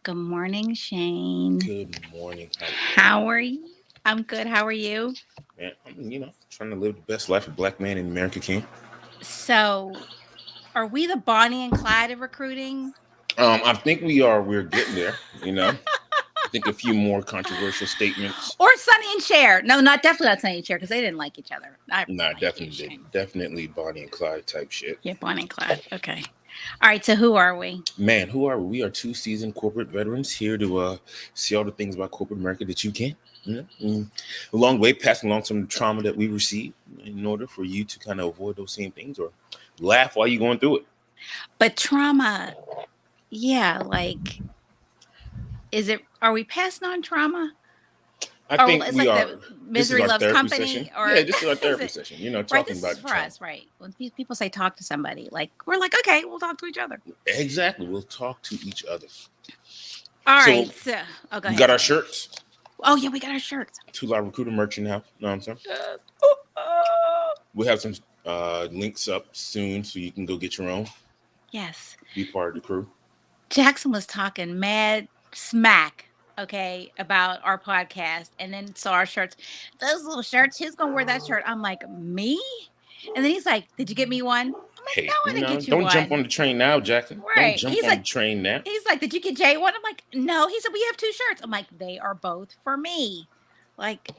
Good morning, Shane. Good morning. How are you? I'm good. How are you? Man, I'm, trying to live the best life a black man in America can. So, are we the Bonnie and Clyde of recruiting? I think we're getting there, I think a few more controversial statements. Or Sonny and Cher? No, not definitely not Sonny and Cher because they didn't like each other. I Nah, like you, definitely, Shane. definitely Bonnie and Clyde type shit. Yeah, Bonnie and Clyde. Okay. All right. So, who are we? Man, who are we? We are two seasoned corporate veterans here to see all the things about corporate America that you can. Along the way, passing along some of the trauma that we received in order for you to kind of avoid those same things or laugh while you're going through it. But trauma. Yeah. Like, is it? Are we passing on trauma? I Or think it's we like are. the This is misery our loves therapy session. company, or Yeah, this is our is therapy it session. right? Talking This is about for trauma. us, right? When people say talk to somebody, like we're like, okay, we'll talk to each other. Exactly. We'll talk to each other. All So right. So, oh, go we ahead. got our Sorry. shirts. Oh yeah, we got our shirts. Two Live Recruiter merch in the house. Know what I'm saying? Yes. Oh, oh. We'll have some links up soon so you can go get your own. Yes. Be part of the crew. Jackson was talking mad smack, okay, about our podcast, and then saw our shirts. Those little shirts. Who's gonna wear that shirt? I'm like, me. And then he's like, "Did you get me one?" I'm like, "No, Hey, I didn't get you don't jump on one." the train now, Jackson. Don't Right. jump on the train now. He's like, "Did you get Jay one?" I'm like, "No." He said, "We have two shirts." I'm like, "They are both for me." Like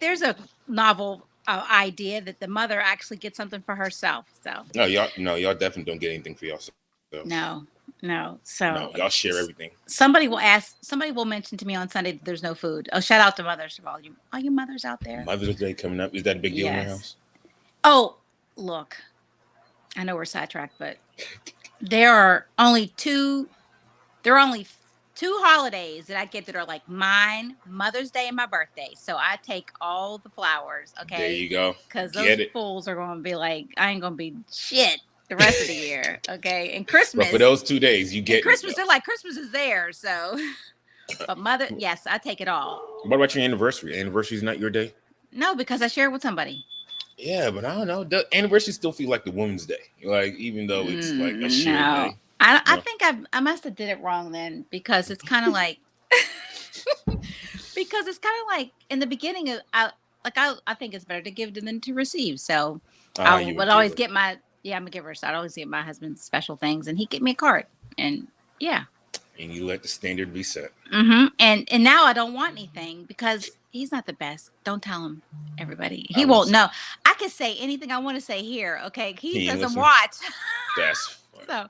there's a novel idea that the mother actually gets something for herself. So Y'all definitely don't get anything for yourselves. no, no. No, y'all So share everything. somebody will mention to me on Sunday that there's no food. Oh, shout out to mothers for all you mothers out there. Mother's Day coming up. Is that a big deal in your Yes. house? Oh, look, I know we're sidetracked, but there are only two. There are only two holidays that I get that are like mine, Mother's Day and my birthday. So I take all the flowers, There okay? you go. Because Get those it. fools are going to be like, I ain't going to be shit the rest of the year, okay? But for those 2 days, you And get it Christmas, though. they're like, Christmas is there. So, but mother, yes, I take it all. What about your anniversary? Anniversary is not your day? No, because I share it with somebody. Yeah, but I don't know. The anniversary still feel like the Women's Day. Like, even though it's like a shared No, day. I No. think I must have did it wrong then because it's kind of like because it's kind of like in the beginning of I think it's better to give than to receive. So I You a would always giver. get my I'm a giver, so I'd always get my husband special things, and he'd get me a card, and yeah. And you let the standard be set. And now I don't want anything because he's not the best. Don't tell him, everybody. I He won't was know. I can say anything I want to say here. Okay, he He ain't doesn't listening. watch. That's funny. So,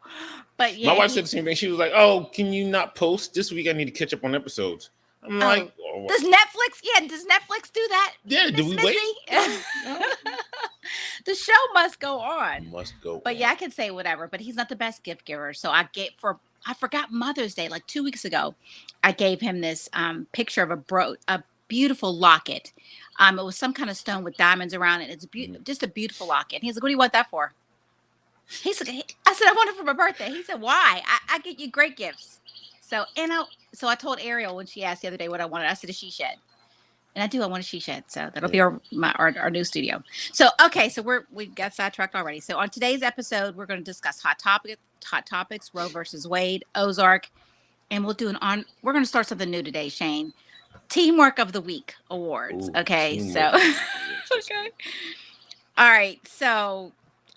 but My yeah, wife said the same thing. She was like, "Oh, can you not post this week? I need to catch up on episodes." I'm like, Oh, does Netflix? Yeah, does Netflix do that? yeah, do Miss we wait? Missy? No. The show must go on. Must go But on. yeah, I can say whatever. But he's not the best gift giver. So I forgot Mother's Day like 2 weeks ago. I gave him this picture of a beautiful locket. It was some kind of stone with diamonds around it. It's just a beautiful locket. He's like, "What do you want that for?" I said, "I want it for my birthday." He said, "Why? I get you great gifts." So I told Ariel when she asked the other day what I wanted. I said a she shed. And I do. I want a she shed. So that'll be our new studio. So okay. So we got sidetracked already. So on today's episode, we're going to discuss hot topics, Roe versus Wade, Ozark, and we're going to start something new today, Shane. Teamwork of the Week awards. Ooh, Okay. So teamwork. okay. All right. So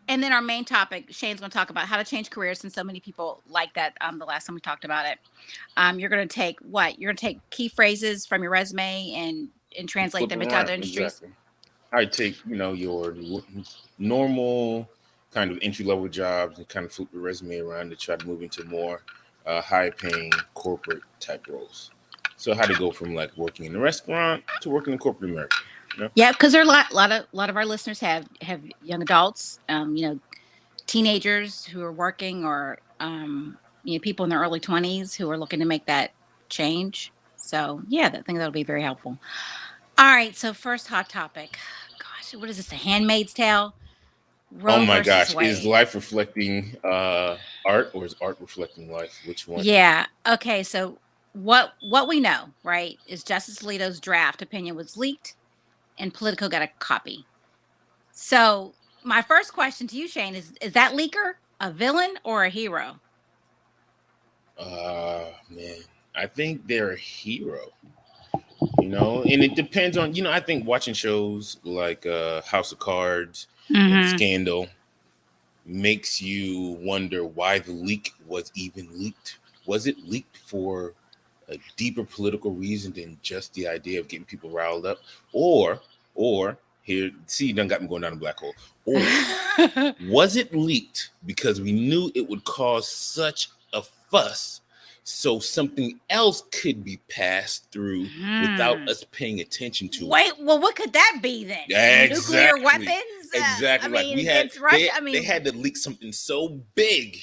and then our main topic, Shane's going to talk about how to change careers, since so many people like that. The last time we talked about it, you're going to take what? You're going to take key phrases from your resume and translate Flip them them into other around. industries. Exactly. I take your normal kind of entry level jobs and kind of flip your resume around to try to move into more high paying corporate type roles. So how to go from like working in a restaurant to working in corporate America. You know? Yeah, because there are a lot of our listeners have young adults, teenagers who are working, or people in their early 20s who are looking to make that change. So yeah, I think that'll be very helpful. All right, so first hot topic. Gosh, what is this? A Handmaid's Tale? Oh Roe my versus gosh, is Wade. life reflecting art or is art reflecting life? Which one? Yeah. Okay. So what we know, right, is Justice Alito's draft opinion was leaked, and Politico got a copy. So my first question to you, Shane, is that leaker a villain or a hero? Man, I think they're a hero. And it depends on, I think watching shows like House of Cards and Mm-hmm. Scandal makes you wonder why the leak was even leaked. Was it leaked for a deeper political reason than just the idea of getting people riled up? Or here, see, you done got me going down a black hole. Or was it leaked because we knew it would cause such a fuss, so something else could be passed through without us paying attention to it? Wait, well, what could that be then? Nuclear Exactly. weapons? I Exactly. Like mean, we had, against Russia? I they mean, had to leak something so big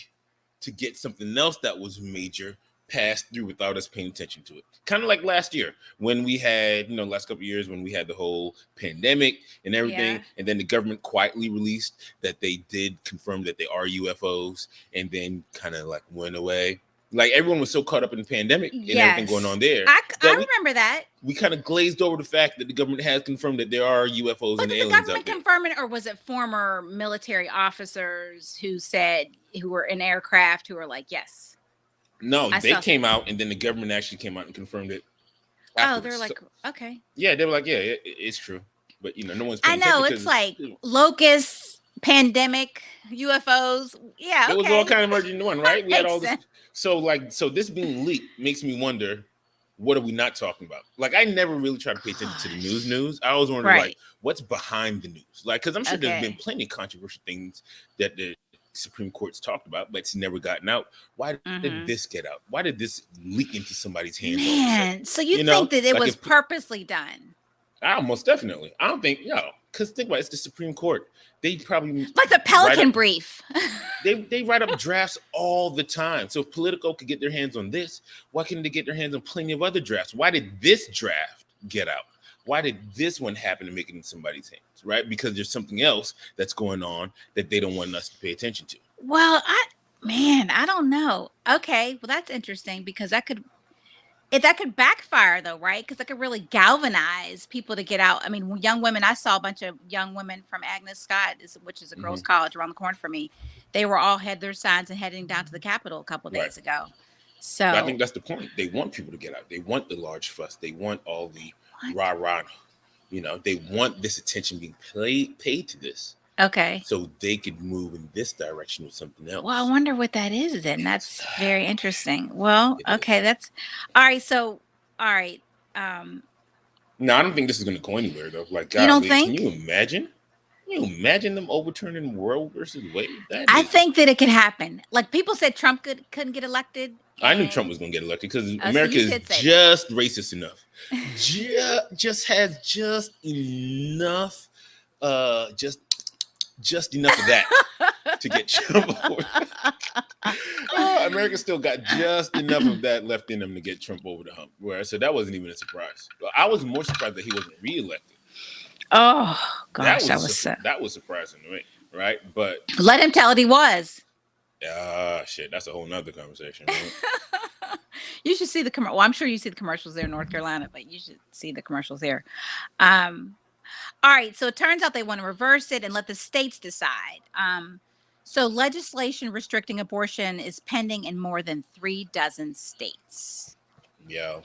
to get something else that was major passed through without us paying attention to it. Kind of like last year when we had, last couple of years when we had the whole pandemic and everything, and then the government quietly released that they did confirm that they are UFOs, and then kind of like went away. Like everyone was so caught up in the pandemic and everything going on there. I remember that. We kind of glazed over the fact that the government has confirmed that there are UFOs and aliens out there. Did the government confirm it, or was it former military officers who were in aircraft who were like, yes? No, they came out, and then the government actually came out and confirmed it. Oh, they're like, okay. Yeah, they were like, yeah, it's true. But, no one's paying attention. I know, it's like locusts, pandemic, UFOs. Yeah, it was all kind of merged into one, right? We had all this. So this being leaked makes me wonder, what are we not talking about? Like, I never really try to pay attention to the news. I always wonder, like, what's behind the news? Like, because I'm sure there's been plenty of controversial things that the Supreme Court's talked about, but it's never gotten out. Why did this get out? Why did this leak into somebody's hands? Man, so you think that it was purposely done? Most definitely. I don't think, because think about it, it's the Supreme Court. They probably like the Pelican Brief. they write up drafts all the time. So if Politico could get their hands on this, why couldn't they get their hands on plenty of other drafts? Why did this draft get out? Why did this one happen to make it in somebody's hands, right? Because there's something else that's going on that they don't want us to pay attention to. Well, I don't know. Okay, well, that's interesting because that could backfire though, right? Because that could really galvanize people to get out. I mean, young women, I saw a bunch of young women from Agnes Scott, which is a girls' college around the corner for me. They were all had their signs and heading down to the Capitol a couple of days ago. So but I think that's the point. They want people to get out. They want the large fuss. They want all the rah-rah. They want this attention being paid to this. Okay. So they could move in this direction with something else. Well, I wonder what that is then. That's very interesting. Well, okay, that's all right. So, all right. No, I don't think this is going to go anywhere though. Like, God, you don't think? Can you imagine? Can you imagine them overturning Roe versus Wade? I think that it could happen. Like people said, Trump couldn't get elected. I knew Trump was going to get elected because America is just racist enough. just has just enough, just enough of that to get Trump over. America still got just enough of that left in them to get Trump over the hump. So that wasn't even a surprise. I was more surprised that he wasn't reelected. Oh gosh, that was surprising to me, right? But let him tell it he was. Shit, that's a whole nother conversation. Right? You should see the commercial. Well, I'm sure you see the commercials there in North Carolina, but you should see the commercials here. All right, so it turns out they want to reverse it and let the states decide. So legislation restricting abortion is pending in more than 36 states. Yeah,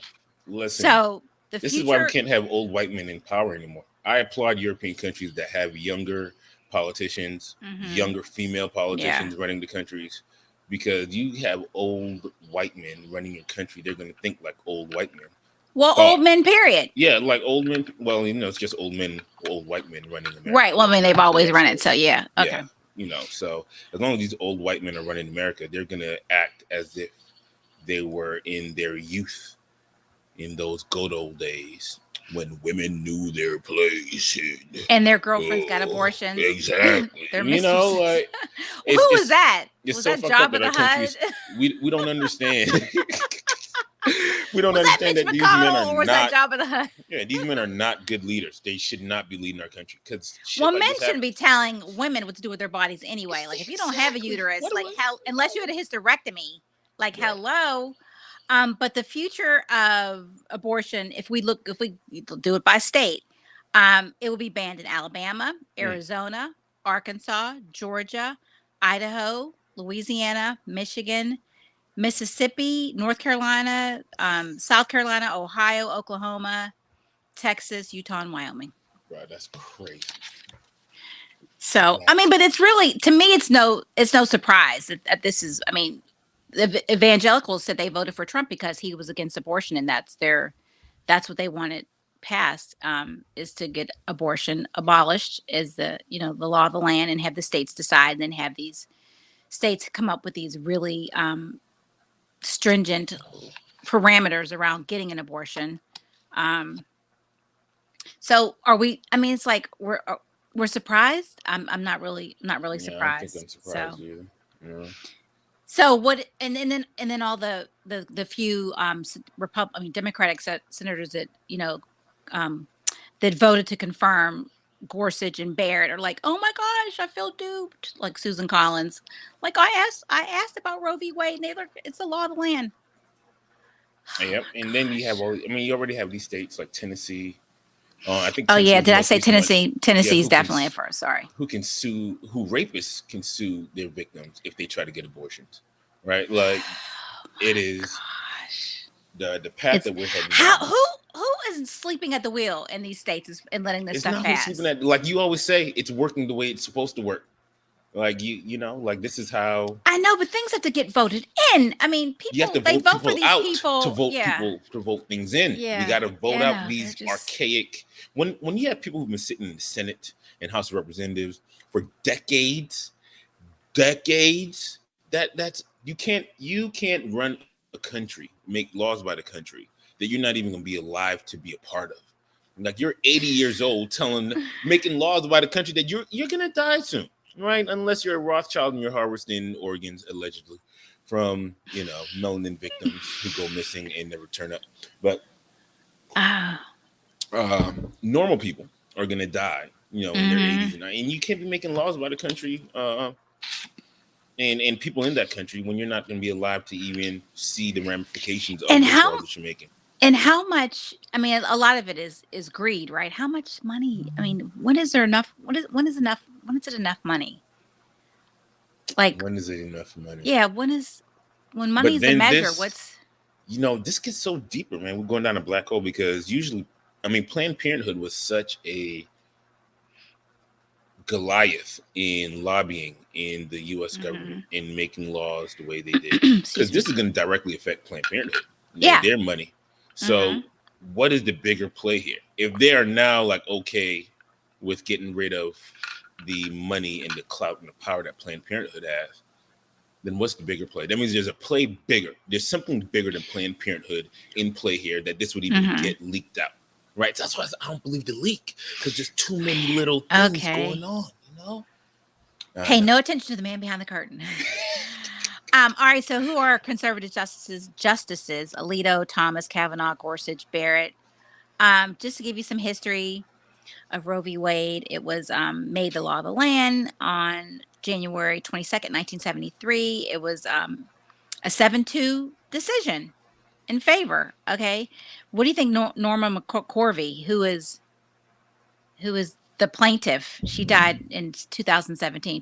listen. So this is why we can't have old white men in power anymore. I applaud European countries that have younger politicians, younger female politicians running the countries, because you have old white men running your country. They're going to think like old white men. Well, old men, period. Yeah, like old men. Well, it's just old white men running America. Right. Well, I mean, they've always run it. So, yeah. Okay. Yeah, so as long as these old white men are running America, they're going to act as if they were in their youth in those good old days when women knew their place. And their girlfriends got abortions. Exactly. Their like. Who was that? Was that Jabba the Hutt? We don't understand. We don't was understand that these men are or not. That Jabba the Hutt? Yeah, these men are not good leaders. They should not be leading our country because. Men shouldn't be telling women what to do with their bodies anyway. Like if you don't have a uterus, unless you had a hysterectomy, hello. But the future of abortion, if we do it by state, it will be banned in Alabama, Arizona, Arkansas, Georgia, Idaho, Louisiana, Michigan, Mississippi, North Carolina, South Carolina, Ohio, Oklahoma, Texas, Utah, and Wyoming. Bro, that's crazy. So, I mean, but it's really, to me, it's no surprise that this is, I mean, the evangelicals said they voted for Trump because he was against abortion, and that's what they wanted passed, is to get abortion abolished as the law of the land, and have the states decide, and then have these states come up with these really stringent parameters around getting an abortion. So are we? I mean, it's like we're surprised. I'm not really Yeah, surprised. I don't think I'm surprised So either. Yeah. so what? And then all the few Democratic senators that that voted to confirm Gorsuch and Barrett are like, oh my gosh, I feel duped. Like Susan Collins, like I asked about Roe v. Wade, and it's the law of the land. Yep. And then you have you already have these states like Tennessee. I think. Oh Tennessee yeah, was did I most say recent one. Tennessee? Tennessee's definitely at first. Sorry. Who rapists can sue their victims if they try to get abortions, right? Like it is the path that we're heading down. Who is sleeping at the wheel in these states and letting this stuff not pass? Sleeping at, like you always say, it's working the way it's supposed to work. Like like this is how I know, but things have to get voted in. I mean, people you have to they vote for these out people to vote yeah. people to vote things in. Yeah. We got to vote out these just archaic. When you have people who've been sitting in the Senate and House of Representatives for decades, that's you can't run a country, make laws by the country that you're not even going to be alive to be a part of. Like you're 80 years old making laws about a country that you're going to die soon. Right, unless you're a Rothschild and you're harvesting organs allegedly from melanin victims who go missing and never turn up. But normal people are gonna die, in their 80s and 90s. And you can't be making laws about a country and people in that country when you're not gonna be alive to even see the ramifications of those laws that you're making. And how much? I mean, a lot of it is greed, right? How much money? I mean, when is there enough? When is enough? When is it enough money? Like when is it enough money? Yeah, when money is a measure? What's this gets so deeper, man. We're going down a black hole because usually, Planned Parenthood was such a Goliath in lobbying in the U.S. government in making laws the way they did, because this is going to directly affect Planned Parenthood, their money. So, what is the bigger play here? If they are now like okay with getting rid of the money and the clout and the power that Planned Parenthood has, then what's the bigger play? That means there's a play bigger. There's something bigger than Planned Parenthood in play here that this would even get leaked out, right? So that's why I don't believe the leak, because there's too many little things going on, Pay no attention to the man behind the curtain. All right, so who are conservative justices? Alito, Thomas, Kavanaugh, Gorsuch, Barrett. Just to give you some history of Roe v. Wade, it was made the law of the land on January 22nd, 1973. It was a 7-2 decision in favor. Okay, what do you think Norma McCorvey, who is the plaintiff, she died in 2017.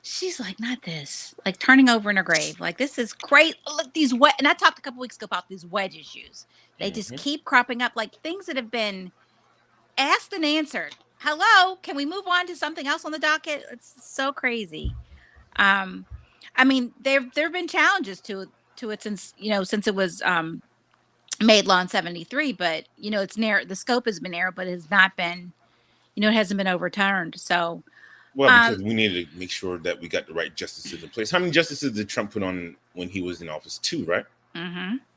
She's like, not this, like turning over in her grave. Like, this is great. Look, these and I talked a couple weeks ago about these wedge issues. They just keep cropping up, like things that have been asked and answered. Hello, can we move on to something else on the docket? It's so crazy. I mean, there have been challenges to it since it was made law in 73, but it's narrow. The scope has been narrow, but it has not been, it hasn't been overturned. So, because we needed to make sure that we got the right justices in place. How many justices did Trump put on when he was in office? 2, right?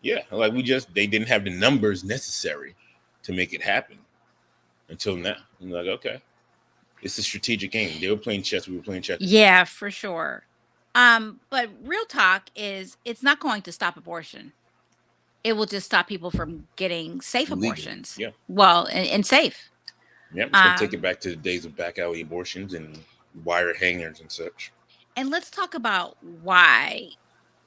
Yeah, like they didn't have the numbers necessary to make it happen until now. I'm like, okay, it's a strategic game. They were playing chess. We were playing checkers. Yeah, for sure. But real talk is, it's not going to stop abortion. It will just stop people from getting safe abortions. Yeah. Well, and safe. Yep, it's going to take it back to the days of back alley abortions and wire hangers and such. And let's talk about why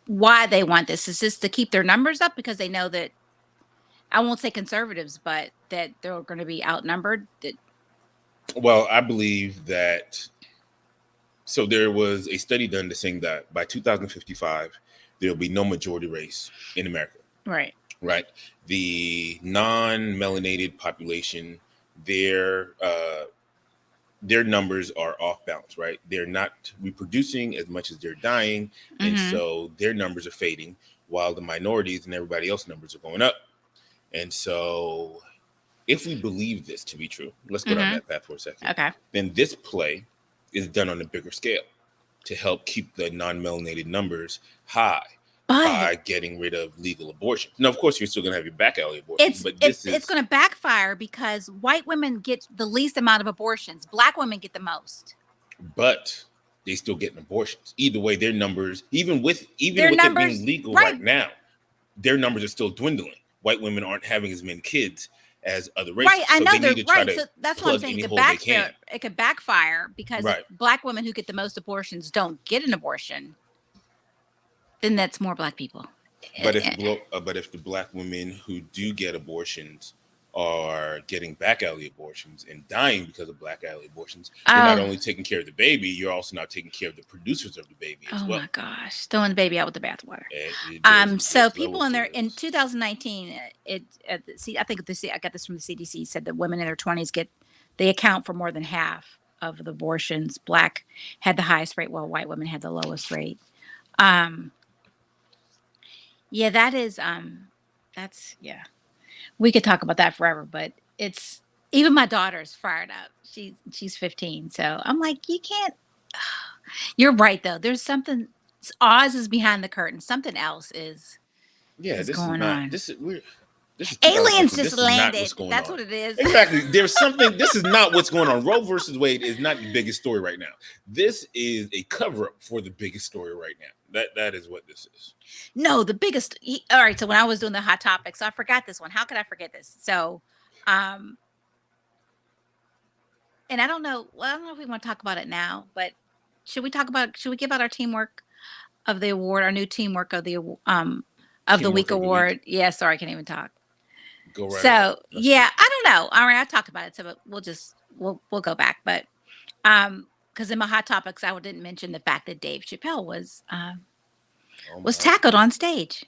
they want this. Is this to keep their numbers up because they know that, I won't say conservatives, but that they're going to be outnumbered? Well, I believe that. So there was a study done to saying that by 2055, there'll be no majority race in America. Right. Right. The non-melanated population, their numbers are off balance, right? They're not reproducing as much as they're dying, and Mm-hmm. so their numbers are fading, while the minorities and everybody else numbers are going up. And so, if we believe this to be true, let's go down Mm-hmm. that path for a second. Okay. Then this play is done on a bigger scale to help keep the non-melanated numbers high by But getting rid of legal abortion. Now, of course, you're still going to have your back alley abortions, but it's going to backfire because white women get the least amount of abortions. Black women get the most. But they still getting abortions. Either way, their numbers, even with Their it numbers, being legal right. right now, their numbers are still dwindling. White women aren't having as many kids as other races. Right, I know they they're need to try right. to So that's what I'm plug saying. any It could hole they can. backfire. It could backfire because Right. if black women who get the most abortions don't get an abortion, then that's more black people. But if the black women who do get abortions are getting back alley abortions and dying because of black alley abortions, you're not only taking care of the baby, you're also now taking care of the producers of the baby as well. Oh my gosh, throwing the baby out with the bathwater. So There's people levels in to their in this. 2019, I think I got this from the CDC, said that women in their 20s they account for more than half of the abortions. Black had the highest rate, while white women had the lowest rate. Yeah, that's yeah. We could talk about that forever, but it's even my daughter's fired up. She's 15, so I'm like, you can't. You're right though. There's something. Oz is behind the curtain. Something else is going on. This is weird. This is Aliens 2015. just This is not landed. what's going That's on. what it is. Exactly. There's something. This is not what's going on. Roe versus Wade is not the biggest story right now. This is a cover-up for the biggest story right now. That is what this is. No, the biggest. All right. So when I was doing the hot topics, I forgot this one. How could I forget this? So, and I don't know. Well, I don't know if we want to talk about it now, but should we give out our teamwork of the award, our new teamwork of the week award? Yeah. Sorry, I can't even talk. Go right So ahead. yeah, I don't know. All right, I talked about it, so we'll go back. But because in my hot topics, I didn't mention the fact that Dave Chappelle was tackled on stage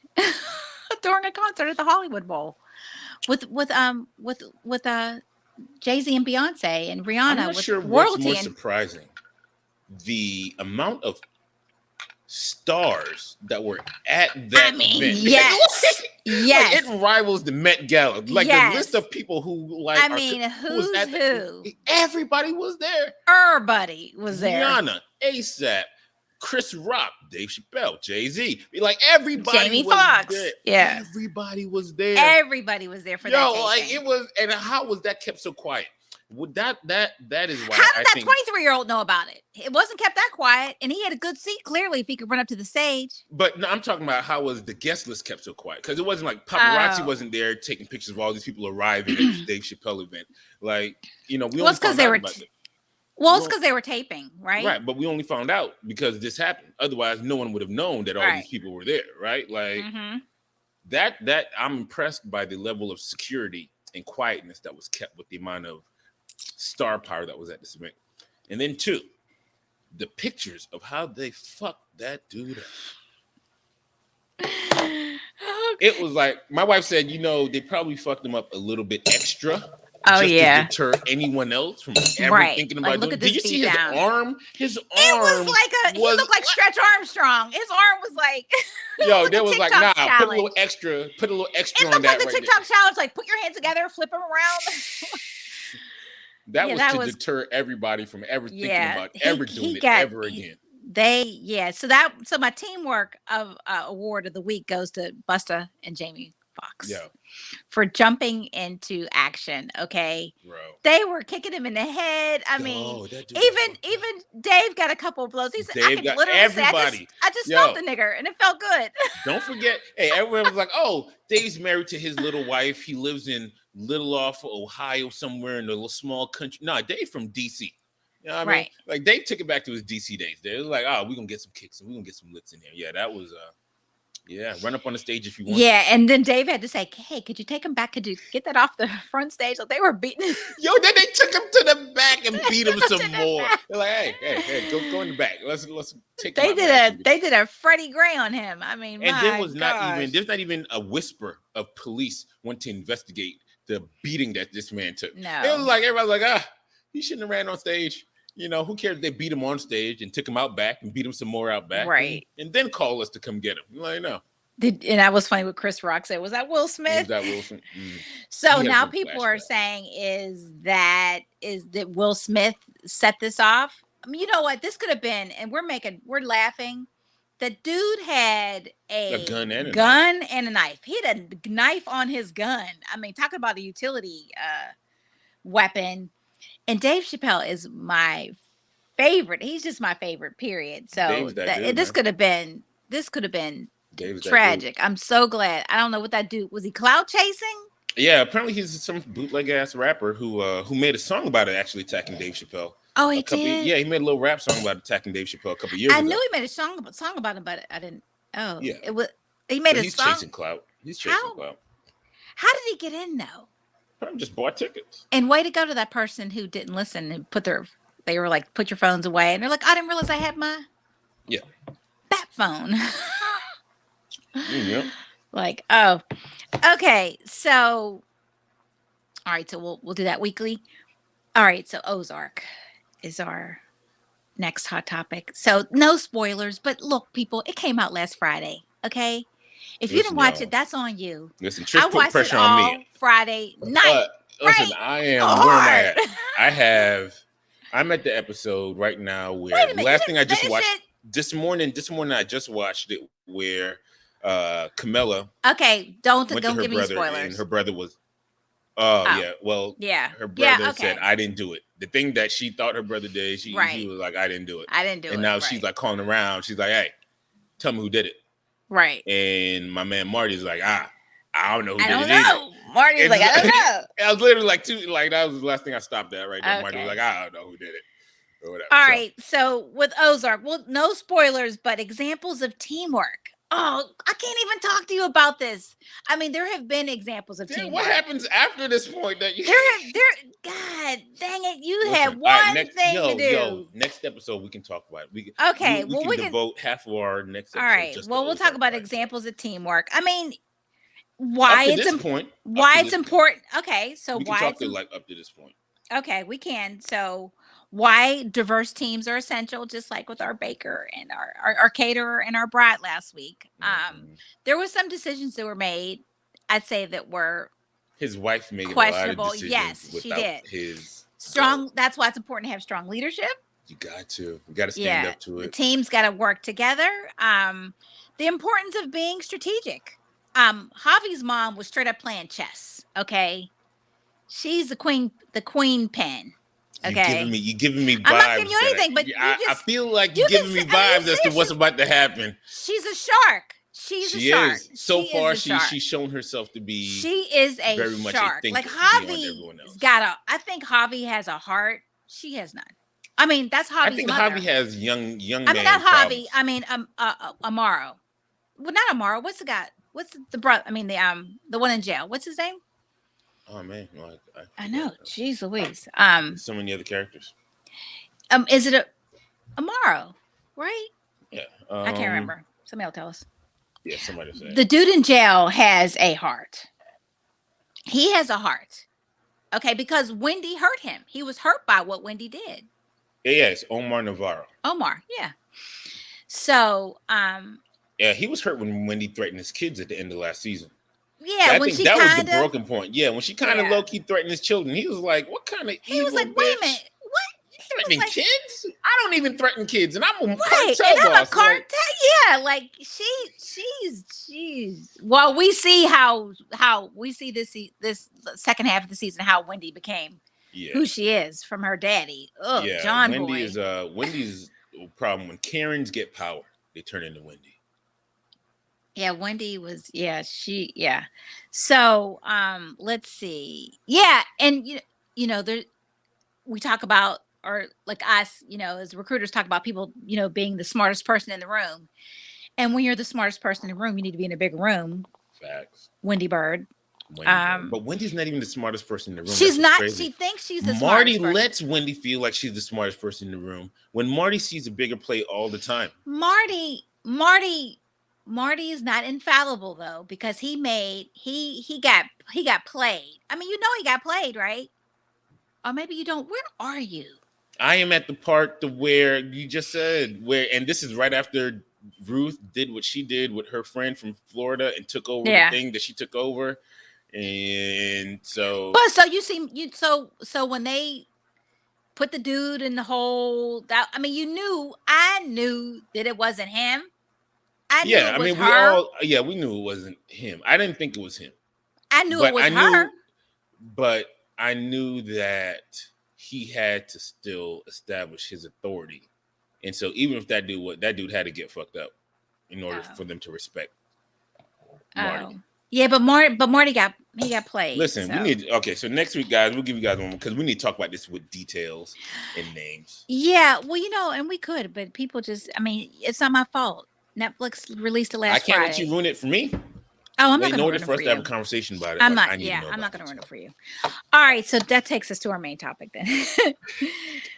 during a concert at the Hollywood Bowl with Jay-Z and Beyonce and Rihanna. I'm not with sure royalty what's more surprising, the amount of stars that were at that event. Yes. Yes. Like, it rivals the Met Gala. Like the list of people who who? Everybody was there. Everybody was there. Rihanna, ASAP, Chris Rock, Dave Chappelle, Jay-Z. Like everybody Jamie was Foxx. there. Yeah. Everybody was there. Everybody was there for that. Like it was, and how was that kept so quiet? Would that is why how did that 23-year-old know about it? It wasn't kept that quiet, and he had a good seat clearly if he could run up to the stage. But no, I'm talking about how was the guest list kept so quiet, because it wasn't like paparazzi wasn't there taking pictures of all these people arriving at the Dave Chappelle event. Like, we only found out about it. Well, it's because they were taping, right? Right, but we only found out because this happened. Otherwise, no one would have known that all these people were there, right? Like that I'm impressed by the level of security and quietness that was kept with the amount of star power that was at this event. And then 2, the pictures of how they fucked that dude up. It was like, my wife said, they probably fucked him up a little bit extra. Oh, just yeah. to deter anyone else from ever thinking about doing it. Did you see his arm? His arm. It was like he looked like Stretch Armstrong. His arm was like. There was like, nah, challenge. Put a little extra on that. It looked like the TikTok challenge, like put your hands together, flip them around. That was to deter everybody from ever thinking about ever doing it ever again. So my teamwork of award of the week goes to Busta and Jamie Foxx for jumping into action. Okay, bro. They were kicking him in the head. I mean, even Dave got a couple of blows. He said, "I could literally everybody. Say, I just felt the nigger, and it felt good." Don't forget, everyone was like, "Oh, Dave's married to his little wife. He lives in Little off Ohio somewhere in a little small country." No, Dave from DC. You know what I mean? Like Dave took it back to his DC days. They was like, "Oh, we're gonna get some kicks and we're gonna get some licks in here." Yeah, that was Yeah, run up on the stage if you want to. Yeah, and then Dave had to say, "Hey, could you take him back? Could you get that off the front stage?" Like they were beating his Yo, then they took him to the back and beat him to some the more. back. They're like, hey, go in the back. Let's take him out back. They did a Freddie Gray on him. I mean, And my gosh. there's not even a whisper of police went to investigate the beating that this man took. No. It was like everybody's like, he shouldn't have ran on stage. Who cares if they beat him on stage and took him out back and beat him some more out back, right? And then call us to come get him. Like, no. And that was funny what Chris Rock said. Was that Will Smith? Was that Will Smith? So now people are saying is that Will Smith set this off? I mean, you know what? This could have been, and we're laughing. The dude had a gun and a knife. He had a knife on his gun. I mean, talking about a utility weapon. And Dave Chappelle is my favorite. He's just my favorite, period. So this could have been tragic. I'm so glad. I don't know what that dude was. He clout chasing? Yeah, apparently he's some bootleg ass rapper who made a song about it, actually attacking Dave Chappelle. Oh, he did? Yeah, he made a little rap song about attacking Dave Chappelle a couple years ago. I knew he made a song about him, but I didn't. Oh, yeah. He made a he's song. Chasing clout. He's chasing clout. How did he get in though? Probably just bought tickets. And way to go to that person who didn't listen and they were like, put your phones away, and they're like, I didn't realize I had my bat phone. Yeah. Like, oh, okay. So, all right. So we'll do that weekly. All right. So Ozark is our next hot topic. So no spoilers, but look, people, it came out last Friday. Okay. If you didn't watch it, that's on you. Listen, Trish put pressure on me. Friday night. Listen, I am where am I at? I'm at the episode right now where the last thing I just watched this morning I just watched it where Camilla. Okay, don't give me spoilers. And her brother was her brother said I didn't do it. The thing that she thought her brother did, he was like, I didn't do it. I didn't do it. And now she's like calling around. She's like, hey, tell me who did it. Right. And my man Marty's like, I don't know who did it. I don't know. Marty's like, I don't know. I was literally like that was the last thing I stopped at right there. Okay. Marty was like, I don't know who did it. Or whatever. All right. So with Ozark, well, no spoilers, but examples of teamwork. Oh, I can't even talk to you about this. I mean, there have been examples of teamwork. What happens after this point that you God dang it, you had one thing to do. Next episode we can talk about it. We can devote half of our next episode. All right. Well, we'll talk about examples of teamwork. I mean, why it's important. Okay, so we can talk to up to this point. Okay, we can. So why diverse teams are essential, just like with our baker and our caterer and our bride last week. There was some decisions that were made, I'd say, that were his wife made questionable. A lot of decisions. Yes, she did. His strong. That's why it's important to have strong leadership. You got to stand up to it. The team's got to work together. The importance of being strategic. Javi's mom was straight up playing chess. Okay, she's the queen pen. Okay, you're giving me vibes. I'm not giving you anything, but I feel like you're giving me vibes as to what's about to happen. She's a shark. She's a shark. So far, she's shown herself to be. She is a very much shark. Like Javi's got I think Javi has a heart. She has none. I mean, that's Javi's I think mother. Javi has young. I mean, not Javi. I mean, Amaro. Well, not Amaro. What's the guy? What's the brother? I mean, the one in jail. What's his name? Oh man, I know. Jeez Louise. So many other characters. Is it Amaro? Right? Yeah. I can't remember. Somebody will tell us. Yeah, somebody said. The dude in jail has a heart. He has a heart. Okay, because Wendy hurt him. He was hurt by what Wendy did. Yes, Omar Navarro. Omar, yeah. So, yeah, he was hurt when Wendy threatened his kids at the end of last season. Yeah, I think that was the broken point. Yeah, when she kind of low key threatened his children, he was like, "What kind of?" He was like, "Wait a minute, what? Threatening kids? I don't even threaten kids, and I'm a cartel and I'm boss. A cartel, yeah. Like she's. Well, we see how we see this second half of the season how Wendy became who she is from her daddy. Oh, yeah, John Wendy boy. Wendy's problem when Karens get power, they turn into Wendy. Yeah, Wendy was, So, let's see. Yeah. And, there, we talk about, or like us, as recruiters talk about people, being the smartest person in the room. And when you're the smartest person in the room, you need to be in a big room. Facts. Wendy Bird. Wendy Bird. But Wendy's not even the smartest person in the room. She's That's what's not. crazy. She thinks she's the Marty smartest person. lets Wendy feel like she's the smartest person in the room when Marty sees a bigger play all the time. Marty is not infallible though, because he got played. I mean, he got played, right? Or maybe you don't. Where are you? I am at the part to where you just said and this is right after Ruth did what she did with her friend from Florida and took over the thing that she took over. And so, but so you see, so when they put the dude in the hole, that I mean, I knew that it wasn't him. I knew it was her. we knew it wasn't him. I didn't think it was him. I knew it was her. But I knew that he had to still establish his authority. And so even if that dude had to get fucked up in order for them to respect Marty. Yeah, but Marty got played. Listen, so next week, guys, we'll give you guys one because we need to talk about this with details and names. Yeah, well, and we could, but people it's not my fault. Netflix released it last Friday. I can't let you ruin it for me. Oh, I'm not going to ruin it for us to have a conversation about it. I'm not going to ruin it for you. All right, so that takes us to our main topic then.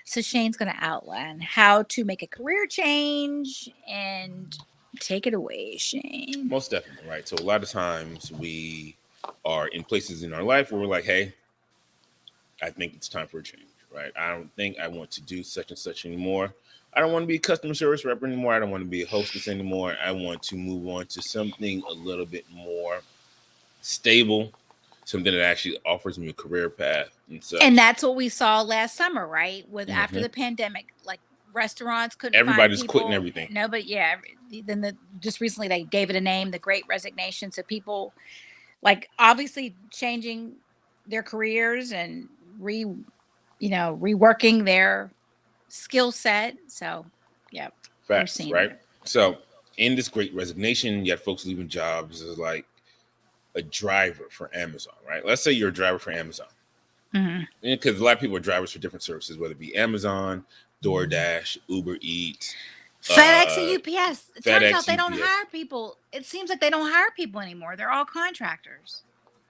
So Shane's going to outline how to make a career change and take it away, Shane. Most definitely, right? So a lot of times we are in places in our life where we're like, hey, I think it's time for a change, right? I don't think I want to do such and such anymore. I don't want to be a customer service rep anymore. I don't want to be a hostess anymore. I want to move on to something a little bit more stable, something that actually offers me a career path. And that's what we saw last summer, right? After the pandemic, like restaurants couldn't everybody's find people. quitting everything. No, but then just recently they gave it a name, the Great Resignation. So people like obviously changing their careers and reworking their skill set. So yeah, facts, right? So in this Great Resignation, you had folks leaving jobs as like a driver for Amazon, right? Let's say you're a driver for Amazon, because a lot of people are drivers for different services, whether it be Amazon, DoorDash, Uber Eats, FedEx, and UPS. It turns out they don't UPS. hire people. It seems like they don't hire people anymore. They're all contractors.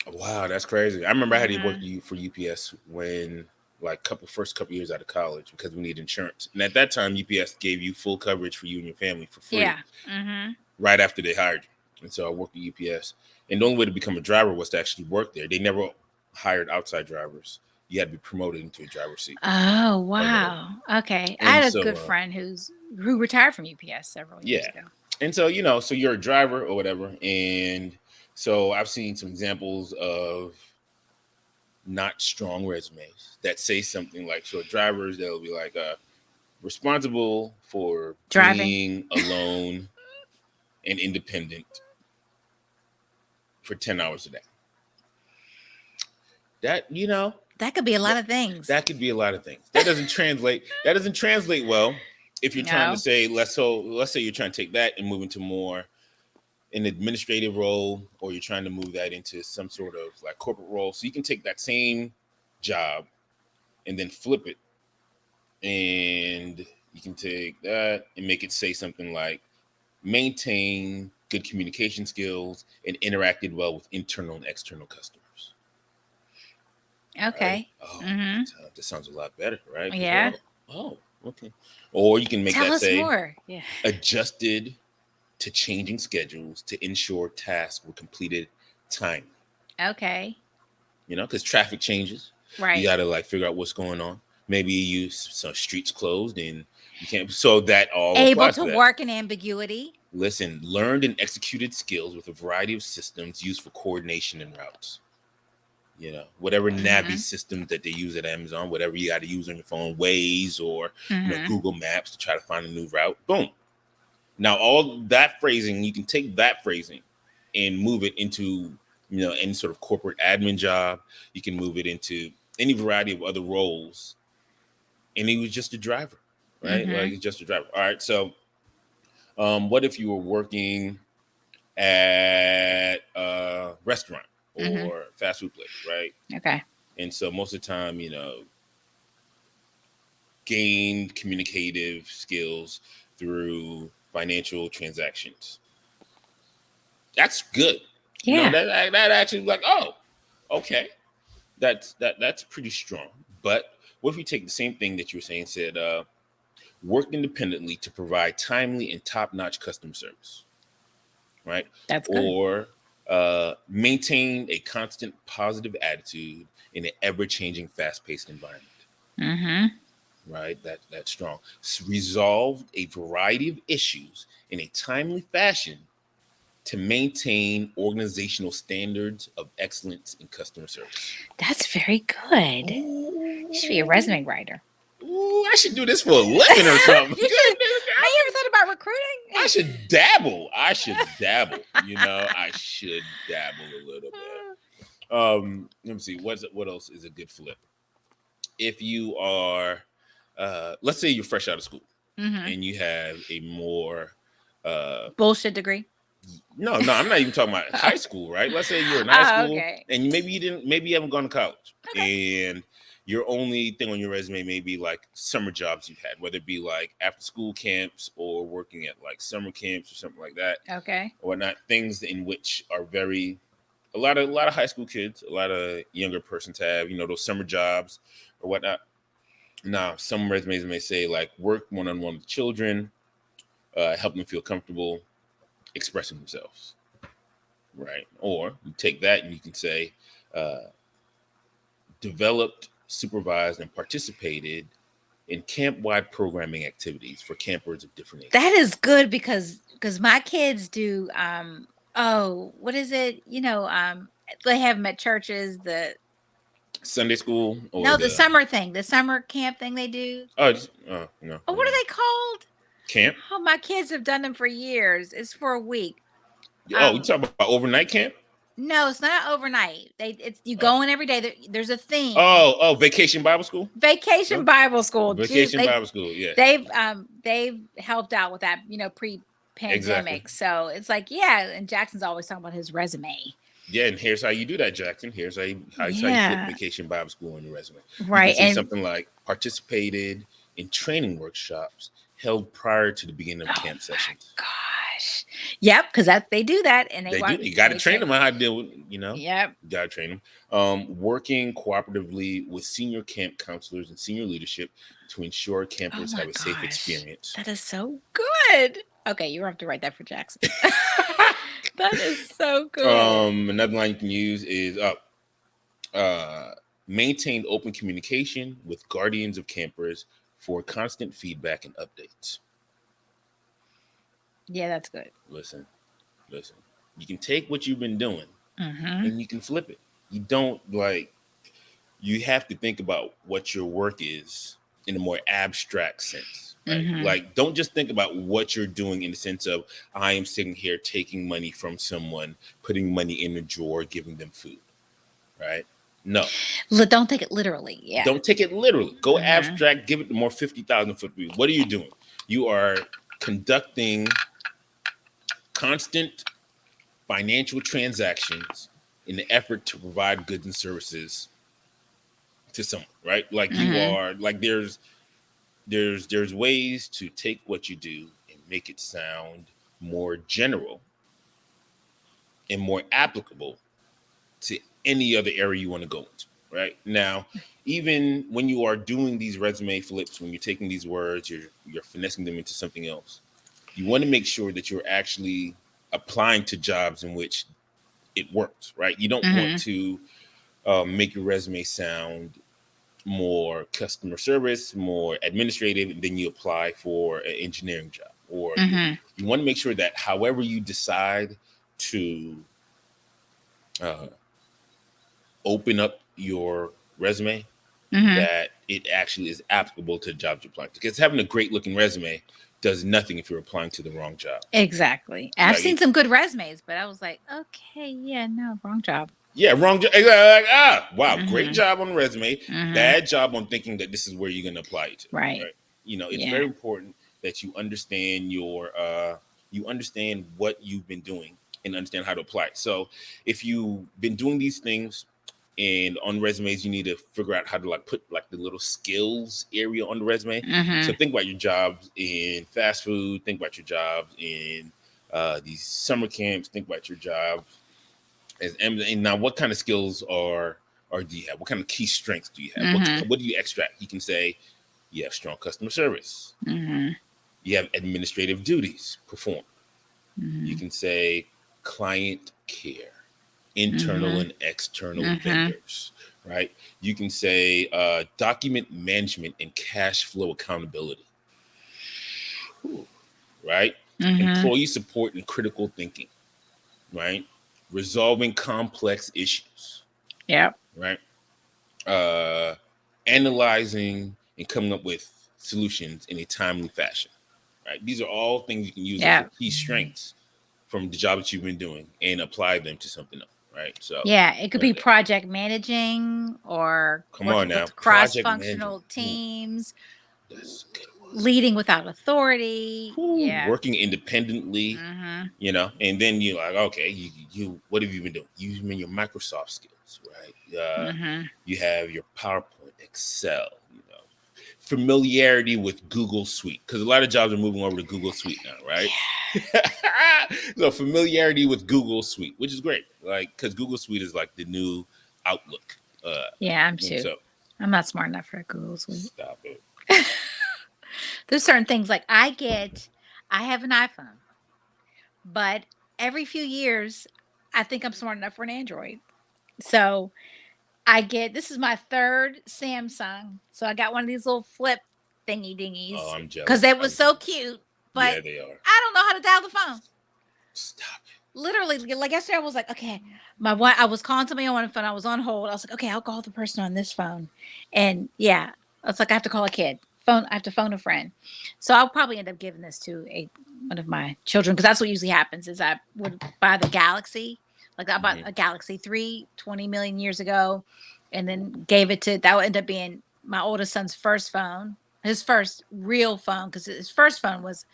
Wow, that's crazy. I remember I had to work for UPS when first couple years out of college because we need insurance. And at that time, UPS gave you full coverage for you and your family for free. Yeah. Right after they hired you. And so I worked at UPS. And the only way to become a driver was to actually work there. They never hired outside drivers. You had to be promoted into a driver's seat. Oh, wow. Okay. I had a good friend who retired from UPS several years ago. And so, so you're a driver or whatever. And so I've seen some examples of not strong resumes that say something like, so drivers, they'll be like responsible for being alone and independent for 10 hours a day. That could be a lot of things. That could be a lot of things. That doesn't translate well if you're trying to say, let's say you're trying to take that and move into more an administrative role, or you're trying to move that into some sort of like corporate role. So you can take that same job and then flip it. And you can take that and make it say something like maintain good communication skills and interacted well with internal and external customers. Okay. Right? Oh, that sounds a lot better, right? Yeah. Oh, okay. Or you can make Tell that us say more. Yeah. Adjusted to changing schedules to ensure tasks were completed timely. Okay. Because traffic changes. Right. You got to figure out what's going on. Maybe some streets closed and you can't. So that all able to work in ambiguity. Listen, learned and executed skills with a variety of systems used for coordination and routes. Whatever Navi system that they use at Amazon, whatever you got to use on your phone, Waze or Google Maps to try to find a new route. Boom. Now, all that phrasing, you can take that phrasing and move it into, any sort of corporate admin job. You can move it into any variety of other roles. And he was just a driver, right? Like, just a driver. All right. So what if you were working at a restaurant or fast food place, right? Okay. And so most of the time, gained communicative skills through financial transactions. That's good. Yeah. That actually like, oh, okay, that's pretty strong. But what if we take the same thing that you were saying, said, work independently to provide timely and top-notch customer service, right? That's good. Or maintain a constant positive attitude in an ever-changing, fast-paced environment. Mm-hmm. Right, that's strong. Resolve a variety of issues in a timely fashion to maintain organizational standards of excellence in customer service. That's very good. You should be a Ooh, resume writer. ooh, I should do this for a living or something. You should. Goodness, Man, you ever thought about recruiting? I should dabble. I should dabble. I should dabble a little bit. Let me see. What else is a good flip? If you are, let's say you're fresh out of school Mm-hmm. and you have a more, Bullshit degree. no, I'm not even talking about high school, right? Let's say you're in high Oh, school okay. and maybe you haven't gone to college, and your only thing on your resume may be like summer jobs you've had, whether it be like after school camps or working at like summer camps or something like that, Okay. or whatnot. Things in which are very a lot of high school kids, a lot of younger persons have, those summer jobs or whatnot. Now, some resumes may say like work one on one with children, help them feel comfortable expressing themselves, right? Or you take that and you can say, uh, developed, supervised, and participated in camp-wide programming activities for campers of different That ages. is good because my kids do oh, what is it? They have them at churches, Sunday school or no, the the summer thing, the summer camp thing they do. no, Oh, what are they called? camp. Oh, my kids have done them for years. It's for a week. Oh, you Um, talking about overnight camp? no, it's not overnight. It's you Oh, go in every day. There's a theme. Vacation Bible school. Vacation No, Bible School. Vacation Bible School. Yeah, They've helped out with that, exactly. pre-pandemic. So it's like, yeah, and Jackson's always talking about his resume. Yeah, and here's how you do that, Jackson. Here's how you flip Yeah. Vacation Bible School on your resume. You can Right. say And something like participated in training workshops held prior to the beginning of oh camp my sessions. gosh. Yep, because that they do that and they They do. want You got to they train train. them on how to deal with. Yep. You got to train them. Working cooperatively with senior camp counselors and senior leadership to ensure Oh campers my have a safe gosh. experience. That is so good. Okay, you have to write that for Jackson. That is so good. Another line you can use is maintain open communication with guardians of campers for constant feedback and updates. Yeah, that's good. Listen, listen. You can take what you've been doing Mm-hmm. and you can flip it. You don't like. You have to think about what your work is in a more abstract sense, right? Mm-hmm. Like, don't just think about what you're doing in the sense of I am sitting here taking money from someone, putting money in a drawer, giving them food, right? No, Don't take it literally. Yeah. don't take it literally. Go Mm-hmm. abstract. Give it the more 50,000 foot view. What are you doing? You are conducting constant financial transactions in the effort to provide goods and services to someone, right? Like you Mm-hmm. are like there's ways to take what you do and make it sound more general and more applicable to any other area you want to go into, right? Now, even when you are doing these resume flips, when you're taking these words, you're finessing them into something else. You want to make sure that you're actually applying to jobs in which it works, right? You don't want Mm-hmm. to make your resume sound more customer service, more administrative, and then you apply for an engineering job. Or Mm-hmm. you want to make sure that however you decide to uh, open up your resume, Mm-hmm. that it actually is applicable to the jobs you're applying to. Because having a great looking resume does nothing if you're applying to the wrong job. Exactly. I've Like, seen some good resumes, but I was like, okay, yeah, no, wrong job. yeah, wrong job. Like, wow, great Mm-hmm. job on the resume. Mm-hmm. Bad job on thinking that this is where you're going to apply it to. Right. Right? It's Yeah. very important that you understand you understand what you've been doing and understand how to apply it. So if you've been doing these things and on resumes, you need to figure out how to like put like the little skills area on the resume. Mm-hmm. So think about your jobs in fast food. Think about your jobs in these summer camps. Think about your job. And now, what kind of skills or do you have? What kind of key strengths do you have? Mm-hmm. What do you extract? You can say you have strong customer service. Mm-hmm. You have administrative duties performed. You Mm-hmm. can say client care, internal Mm-hmm. and external Mm-hmm. vendors, right? You can say document management and cash flow accountability, right? Mm-hmm. Employee support and critical thinking, right? Resolving complex issues, Yep. right? Uh, Analyzing and coming up with solutions in a timely fashion, right? These are all things you can use as your Yep. key strengths from the job that you've been doing and apply them to something else, right? So, Yeah, it could right be there. project managing or Come on working now, with project management. cross-functional Ooh, teams, that's a good one. leading without authority. Ooh, Yeah. working independently, Mm-hmm. and then you're like, okay, you what have you been doing? You've been your Microsoft skills, right? Mm-hmm. You have your PowerPoint, Excel, familiarity with Google Suite, because a lot of jobs are moving over to Google Suite now, right? So familiarity with Google Suite, which is great, like because Google Suite is like the new Outlook. Yeah, I'm And too. so I'm not smart enough for Google Suite. stop it. There's certain things like I have an iPhone, but every few years, I think I'm smart enough for an Android. So this is my third Samsung. So I got one of these little flip thingy Oh, dingies I'm because jealous. it was so cute, but Yeah, they are. I don't know how to dial the phone. Stop Literally, like yesterday, I was like, okay, I was calling somebody on one phone. I was on hold. I was like, okay, I'll call the person on this phone. And yeah, it's like I have to call a kid. I have to phone a friend. So I'll probably end up giving this to one of my children because that's what usually happens is I would buy the Galaxy. Like I bought it. a Galaxy 3 20 million years ago and then gave it to that would end up being my oldest son's first phone, his first real phone, because his first phone was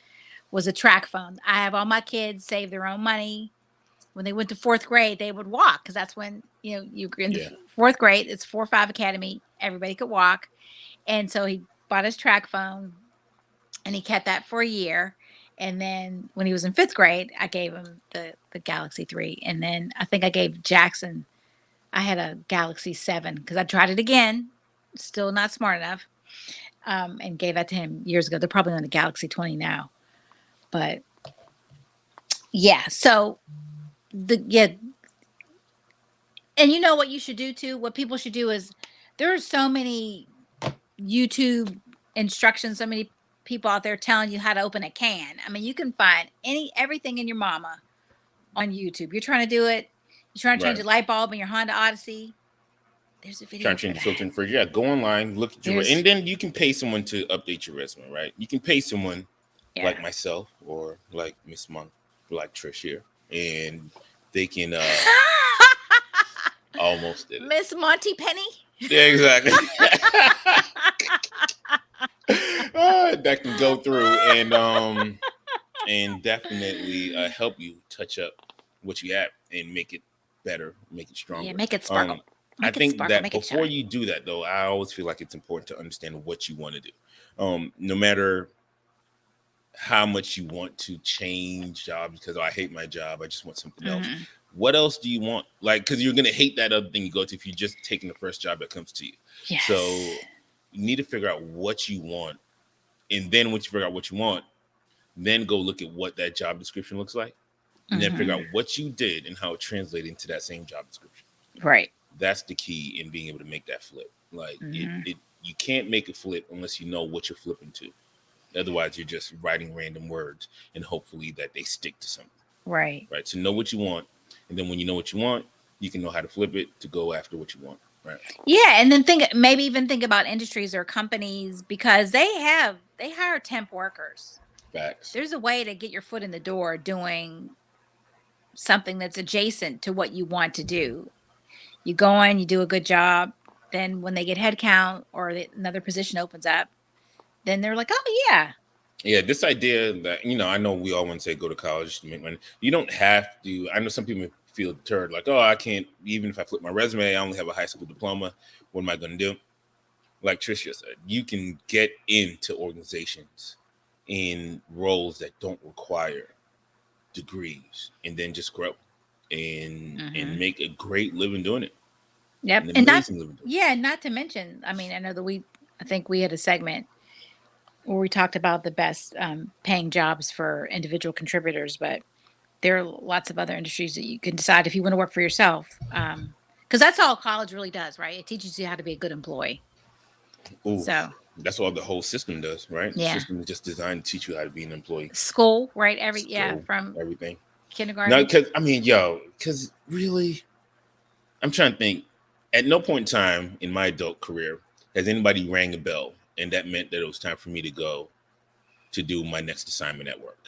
a track phone. I have all my kids save their own money. When they went to fourth grade, they would walk because that's when you in the Yeah. fourth grade. It's 4 or 5 academy. Everybody could walk, and so he bought his track phone, and he kept that for a year. And then when he was in fifth grade, I gave him the Galaxy 3, and then I think I gave Jackson. I had a Galaxy 7 because I tried it again, still not smart enough, and gave that to him years ago. They're probably on the Galaxy 20 now, but yeah. So the yeah and you know what you should do too? What people should do is there are so many YouTube instructions, so many people out there telling you how to open a can. I mean, you can find everything in your mama on YouTube. You're trying to do it, you're trying to change Right. a light bulb in your Honda Odyssey. There's a Trying video to for change the filter that. in the fridge. Yeah, go online, look at your, There's and then you can pay someone to update your resume, right? You can pay someone yeah. like myself or like Miss Monk, like Trish here, and they can almost did it. Miss Monty Penny. Yeah, exactly. That can go through and definitely help you touch up what you have and make it better, make it Yeah, stronger. make it Um, sparkle. I Make it think sparkle. that Make it before shine. you do that, though, I always feel like it's important to understand what you want to do. No matter how much you want to change jobs, because I hate my job, I just want something else. Hmm. What else do you want? Like, because you're gonna hate that other thing you go to if you're just taking the first job that comes to you. Yes. So you need to figure out what you want, and then once you figure out what you want, then go look at what that job description looks like, and then figure Hmm. out what you did and how it translated into that same job description. Right. That's the key in being able to make that flip. Like Hmm. it you can't make a flip unless you know what you're flipping to. Otherwise, you're just writing random words and hopefully that they stick to something. Right. Right. So know what you want, and then when you know what you want, you can know how to flip it to go after what you want. Right. Yeah, and then maybe even think about industries or companies because they hire temp workers. Facts. There's a way to get your foot in the door doing something that's adjacent to what you want to do. You go in, you do a good job, then when they get headcount or another position opens up, then they're like, "Oh yeah." Yeah, this idea that I know we all want to say go to college to make money. You don't have to. I know some people feel deterred, like, oh, I can't. Even if I flip my resume, I only have a high school diploma. What am I going to do? Like Tricia said, you can get into organizations in roles that don't require degrees and then just grow and Hmm. make a great living doing it. Yep. An And not, amazing living doing yeah, not to mention, I mean, I think we had a segment where we talked about the best paying jobs for individual contributors, but there are lots of other industries that you can decide if you want to work for yourself. Because that's all college really does, right? It teaches you how to be a good employee. it. Ooh, So, that's all the whole system does, right? The yeah. system is just designed to teach you how to be an employee. School, right? Yeah, School, from everything. No, kindergarten. because I mean, yo, because really, I'm trying to think. At no point in time in my adult career has anybody rang a bell, and that meant that it was time for me to go to do my next assignment at work.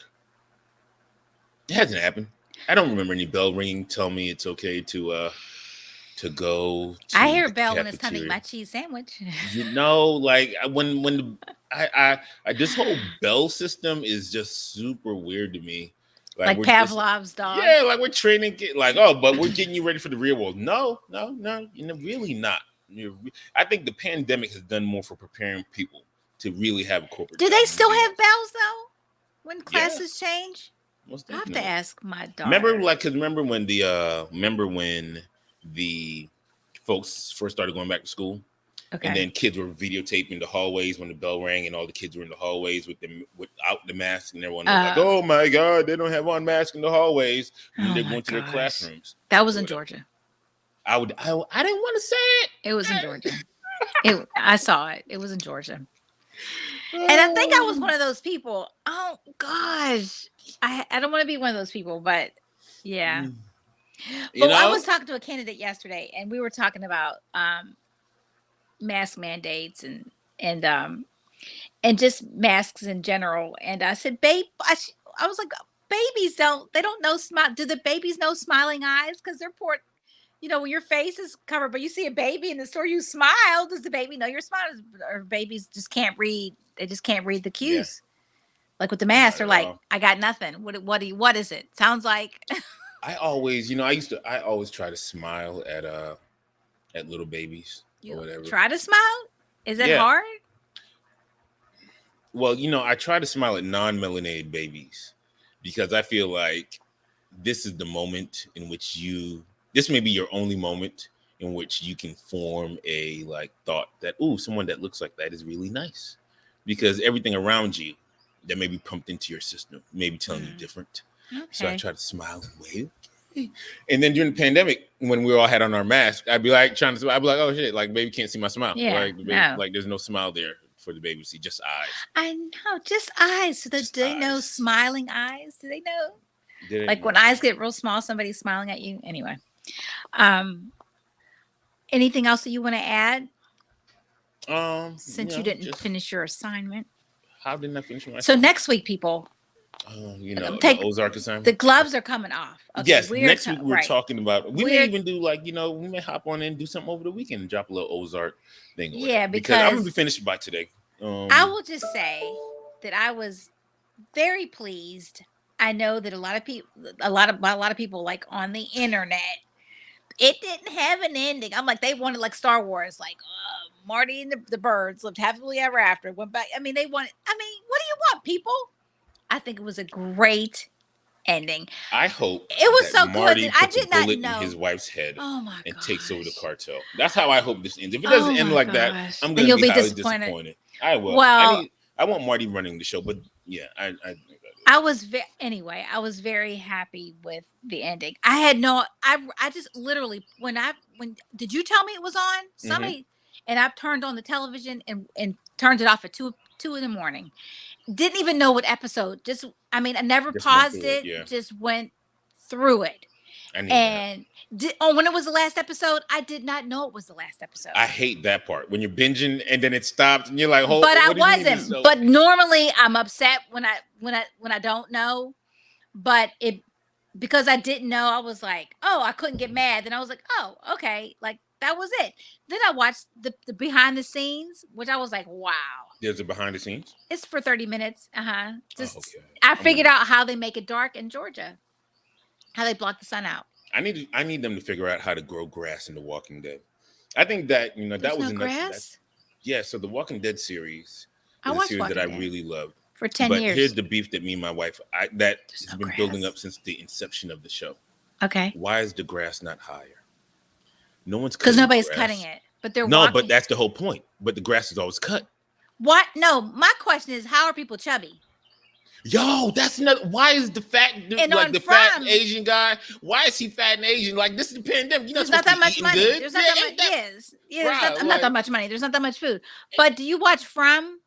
It hasn't happened. I don't remember any bell ringing tell me it's okay to go I to hear a the bell when it's time to eat cafeteria. my cheese sandwich. Like when the this whole bell system is just super weird to me. Like Like we're just Pavlov's dog. yeah, like we're training like oh, but we're getting you ready for the real world. No, no, no, really not. I think the pandemic has done more for preparing people to really have a corporate Do they job than still anything have else. bells though when Yeah, classes change? most I have to definitely. ask my Remember, daughter. like, cause remember when the folks first started going back to school, and Okay. then kids were videotaping the hallways when the bell rang, and all the kids were in the hallways with them without the mask, and everyone was like, Uh, "Oh my God, they don't have on masks in the hallways," and then oh they're my going to their gosh. classrooms That was or in whatever. Georgia. I didn't want to say It was in Georgia. I saw it. It was in Georgia. And I think I was it. one of those people. Oh gosh. I don't want to be one of those people, but yeah. You But I was know, talking to a candidate yesterday and we were talking about mask mandates and just masks in general. And I said, "Babe, I was like, babies don't know smile. Do the babies know smiling eyes? Because they're poor, when your face is covered, but you see a baby in the store, you smile. Does the baby know you're smiling? Or babies just can't read. They just can't read the yeah, cues. Like with the mask, not they're at like, all. I got nothing. What is it? Sounds like I always try to smile at little babies or you whatever. try to smile. Is that Yeah. hard? Well, I try to smile at non-melanated babies because I feel like this is the moment in which this may be your only moment in which you can form a like thought that, ooh, someone that looks like that is really nice. Because everything around you that may be pumped into your system may be telling you Mm, different. So I okay. try to smile and wave. And then during the pandemic, when we all had on our masks, I'd be like trying to smile. I'd be like, oh shit, like baby can't see my smile. Yeah. Like the baby, No. like there's no smile there for the baby to see, just eyes. I know. Just eyes. So Just do they know eyes. smiling eyes? Do they know? Didn't Like know when eyes smile. get real small, somebody's smiling at you. Anyway. Um. Anything else that you want to add since you didn't Just finish your assignment? how didn't I finish my So assignment? next week, people, The take Ozark the assignment. gloves are coming off. Okay, Yes, next week we're right. talking about. We may We're even do like we may hop on and do something over the weekend and drop a little Ozark thing or whatever. yeah, Because I'm gonna be because finished by today. I will just say that I was very pleased. I know that a lot of people like on the internet, it didn't have an ending. I'm like, they wanted like Star Wars, like Marty and the birds lived happily ever after. Went back. I mean, they wanted. I mean, what do you want, people? I think it was a great ending. I hope It was that so good Marty that I puts a did not bullet in know. his wife's head Oh my and takes over the gosh. cartel. That's how I hope this ends. If it doesn't Oh end my like that, gosh. I'm Then gonna you'll be be highly disappointed. disappointed. I will. Well, I want Marty running the show, but yeah, anyway, I was very happy with the ending. I had no I just literally when did you tell me it was on? hmm Somebody and I turned on the television and turned it off at 2 in the morning. Didn't even know what episode. Just I mean, I never just went paused through it. it, Yeah, just went through it. I need that. And when it was the last episode, I did not know it was the last episode. I hate that part when you're binging and then it stops and you're like, "Hold, But I what do you mean this is wasn't. over?" But normally I'm upset when I don't know. But it because I didn't know, I was like, oh, I couldn't get mad. Then I was like, oh, okay, like that was it. Then I watched the behind the scenes, which I was like, wow. There's a behind the scenes. It's for 30 minutes. Oh, Just okay. I I'm figured gonna. out how they make it dark in Georgia, how they block the sun out. I need them to figure out how to grow grass in The Walking Dead. I think that that There's was no enough. That grass. yeah. So the Walking Dead series I is a watched series that I Walking Dead. really loved. for 10 But here's years. the beef that me and my wife that There's has no been building grass. up since the inception of the show. Okay. Why is the grass not higher? No one's Because cutting the nobody's cutting grass. it, but they're No, but walking. that's the whole point. But the grass is always cut. What? No, my question is, how are people chubby? Yo, that's not. Why is the fat, And like on the fat From, Asian guy? Why is he fat and Asian? Like this is the pandemic. You're not there's not supposed to that be much eating money. good. There's Yeah, not that much. ain't that Yes. Yeah, there's right? not that Like much money. There's not that much food. But do you watch From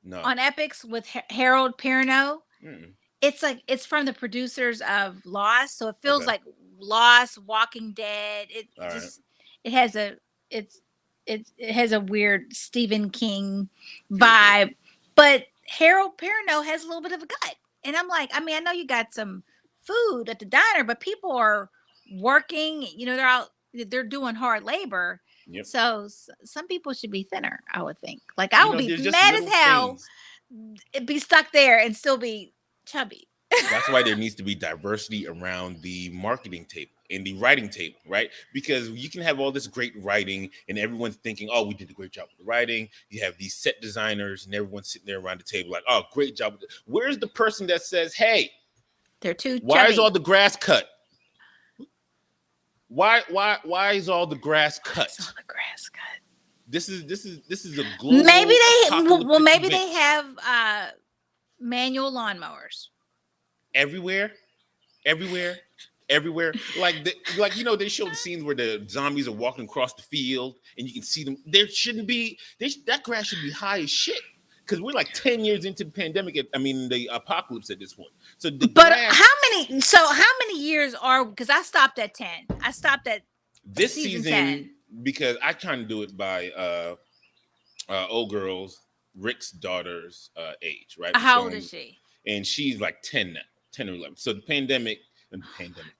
no. on Epics with Harold Perrineau? Mm-mm. It's like it's from the producers of Lost, so it feels Okay. like Lost, Walking Dead. It All right. just it has a it's it has a weird Stephen King Okay. vibe, but Harold Perrineau has a little bit of a gut, and I'm like, I mean, I know you got some food at the diner, but people are working. You know, they're doing hard labor. Yep. So some people should be thinner, I would think. Like I would be There's just mad as little hell, things. be stuck there and still be chubby. That's why there needs to be diversity around the marketing table and the writing table, right? Because you can have all this great writing and everyone's thinking, oh, we did a great job with the writing. You have these set designers and everyone's sitting there around the table like, oh, great job. Where's the person that says, hey, They're too why chubby. is all the grass cut? Why is all the grass cut? Why is all the grass cut? This is a global Maybe they apocalyptic event. have manual lawnmowers. Everywhere. Like they showed scenes where the zombies are walking across the field and you can see them. There shouldn't be that grass should be high as shit because we're like 10 years into the pandemic. The apocalypse at this point. So how many years are, because I stopped at 10. I stopped at this season season 10. Because I kind of do it by old girls, Rick's daughter's age, right? How old is she? And she's like 10 now, 10 or 11. So the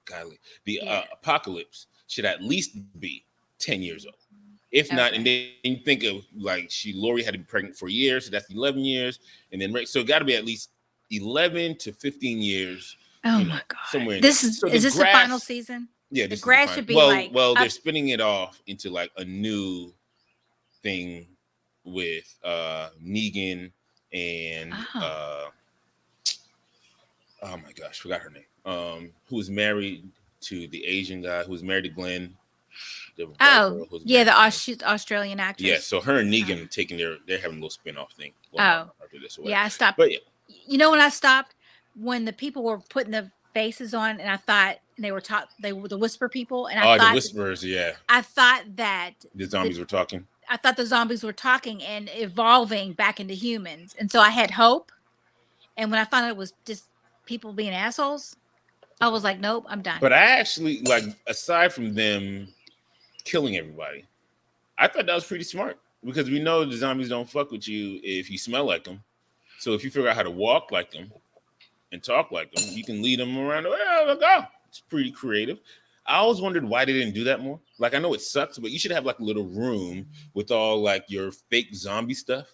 golly, the apocalypse should at least be 10 years old. If not, and then you think of like Lori had to be pregnant for a year, so that's 11 years. And then so it got to be at least 11 to 15 years. Oh my God. Somewhere in is the this the final season? Yeah, the grass should be they're spinning it off into like a new thing with Negan and oh my gosh, forgot her name. Who was married to the Asian guy who was married to Glenn. The Australian actress. Yeah, so her and Negan they're having a little spin-off thing. After this. Yeah, I stopped. But you know when I stopped? When the people were putting the faces on, and I thought they were they were the whisper people, and I thought the whisperers. Yeah, I thought that the zombies were talking. I thought the zombies were talking and evolving back into humans, and so I had hope. And when I found out it was just people being assholes, I was like, nope, I'm done. But I actually aside from them killing everybody, I thought that was pretty smart because we know the zombies don't fuck with you if you smell like them. So if you figure out how to walk like them and talk like them, you can lead them around. It's pretty creative. I always wondered why they didn't do that more. Like, I know it sucks, but you should have like a little room with all like your fake zombie stuff